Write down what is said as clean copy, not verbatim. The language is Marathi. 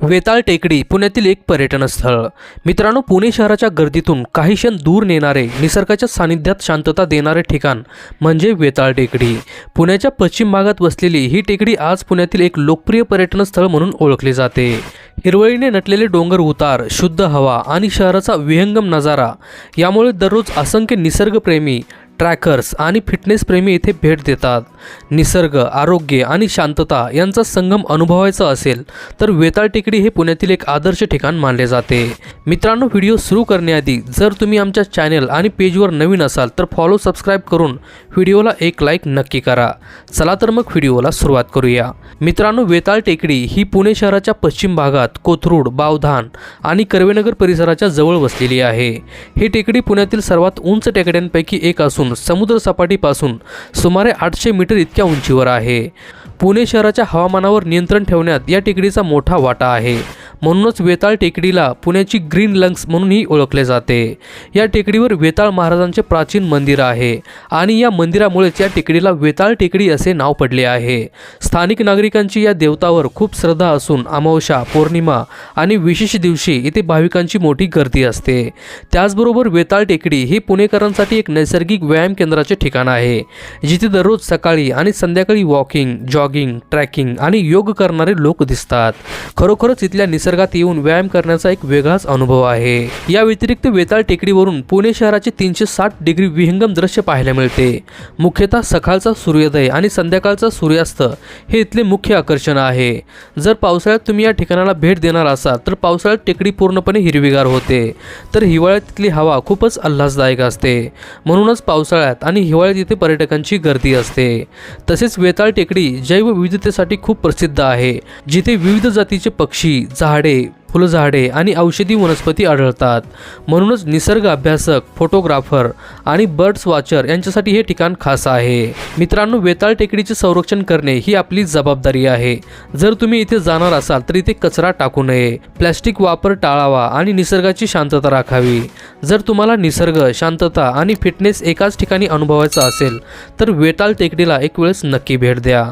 वेताळ टेकडी पुण्यातील एक पर्यटन स्थळ। मित्रांनो, पुणे शहराच्या गर्दीतून काही क्षण दूर नेणारे, निसर्गाच्या सानिध्यात शांतता देणारे ठिकाण म्हणजे वेताळ टेकडी। पुण्याच्या पश्चिम भागात वसलेली ही टेकडी आज पुण्यातील एक लोकप्रिय पर्यटन स्थळ म्हणून ओळखली जाते। हिरवळीने नटलेले डोंगर उतार, शुद्ध हवा आणि शहराचा विहंगम नजारा यामुळे दररोज असंख्य निसर्गप्रेमी, ट्रॅकर्स आणि फिटनेस प्रेमी येथे भेट देतात। निसर्ग, आरोग्य आणि शांतता यांचा संगम अनुभवायचा असेल तर वेताळ टेकडी हे पुण्यातील एक आदर्श ठिकाण मानले जाते। मित्रांनो, व्हिडिओ सुरू करण्याआधी जर तुम्ही आमच्या चॅनल आणि पेजवर नवीन असाल तर फॉलो, सबस्क्राईब करून व्हिडिओला एक लाईक नक्की करा। चला तर मग व्हिडिओला सुरुवात करूया। मित्रांनो, वेताळ टेकडी ही पुणे शहराच्या पश्चिम भागात कोथरूड, बावधान आणि कर्वेनगर परिसराच्या जवळ वसलेली आहे। ही टेकडी पुण्यातील सर्वात उंच टेकड्यांपैकी एक असून समुद्र सपाटीपासून सुमारे 800 मीटर इतक्या उंचीवर आहे। पुणे शहराच्या हवामानावर नियंत्रण ठेवण्यात या टेकडीचा मोठा वाटा आहे। म्हणूनच वेताळ टेकडीला पुण्याची ग्रीन लंग्स म्हणूनही ओळखले जाते। या टेकडीवर वेताळ महाराजांचे प्राचीन मंदिर आहे आणि या मंदिरामुळेच या टेकडीला वेताळ टेकडी असे नाव पडले आहे। स्थानिक नागरिकांची या देवतावर खूप श्रद्धा असून अमावस्या, पौर्णिमा आणि विशेष दिवशी इथे भाविकांची मोठी गर्दी असते। त्याचबरोबर वेताळ टेकडी ही पुणेकरांसाठी एक नैसर्गिक व्यायाम केंद्राचे ठिकाण आहे, जिथे दररोज सकाळी आणि संध्याकाळी वॉकिंग, जॉगिंग, ट्रॅकिंग आणि योग करणारे लोक दिसतात। खरोखरच इथल्या निसर्गात येऊन व्यायाम करण्याचा एक वेगळाच अनुभव आहे। या व्यतिरिक्त वेताळ टेकडीवरून पुणे शहराचे 360 डिग्री विहंगम दृश्य पाहायला मिळते। मुख्यतः सकाळचा सूर्योदय आणि संध्याकाळचा सूर्यास्त हे इथले मुख्य आकर्षण आहे। जर पावसाळ्यात तुम्ही या ठिकाणाला भेट देणार असाल तर पावसाळ्यात टेकडी पूर्णपणे हिरवीगार होते, तर हिवाळ्यात तिथली हवा खूपच आल्हाददायक असते। म्हणूनच पावसाळ्यात आणि हिवाळ्यात इथे पर्यटकांची गर्दी असते। तसेच वेताळ टेकडी जैवविविधतेसाठी खूप प्रसिद्ध आहे, जिथे विविध जातीचे पक्षी, झाडे, फुलझाडे आणि औषधी वनस्पती आढळतात। म्हणूनच निसर्ग अभ्यासक, फोटोग्राफर आणि बर्ड्स वॉचर यांच्यासाठी हे ठिकाण खास आहे। मित्रांनो, वेताळ टेकडीचे संरक्षण करणे ही आपली जबाबदारी आहे। जर तुम्ही इथे जाणार असाल तर इथे कचरा टाकू नये, प्लॅस्टिक वापर टाळावा आणि निसर्गाची शांतता राखावी। जर तुम्हाला निसर्ग, शांतता आणि फिटनेस एकाच ठिकाणी अनुभवायचा असेल तर वेताळ टेकडीला एक वेळेस नक्की भेट द्या।